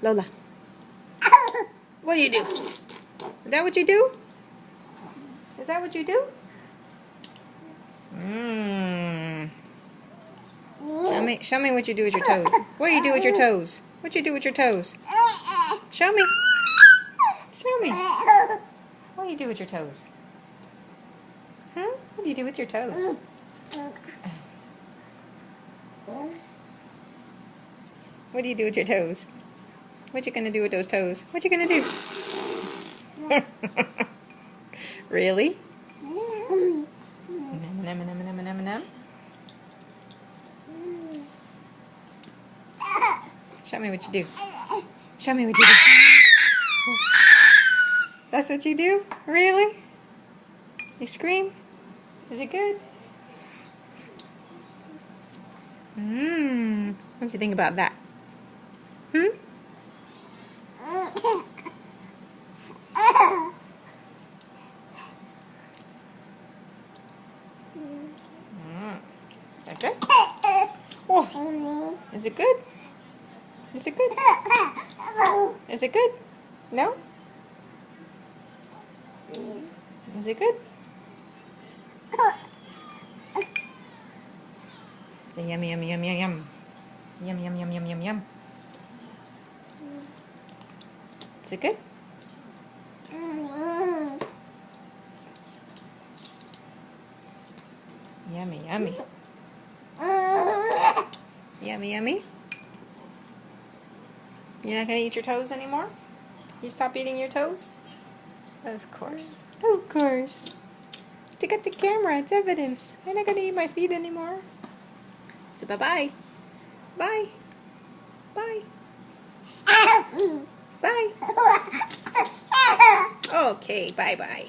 Lola. What do you do? Is that what you do? Is that what you do? Show me what you do with your toes. What do you do with your toes? What do you do with your toes? Show me. Show me. What do you do with your toes? Huh? What do you do with your toes? What do you do with your toes? What you gonna do with those toes? What you gonna do? Really? Num, num, num, num, num, num. Show me what you do. Show me what you do. That's what you do? Really? You scream? Is it good? What do you think about that? Is that good? Oh. Is it good? Is it good? Is it good? No? Is it good? Say yum, yum, yum, yum, yum. Yum, yum, yum, yum, yum, yum. Is it good? Yummy, yummy. Yummy, yummy. You're not going to eat your toes anymore? You stop eating your toes? Of course. Of course. Look at the camera. It's evidence. I'm not going to eat my feet anymore. So bye-bye. Bye. Bye. Bye. Okay, bye-bye.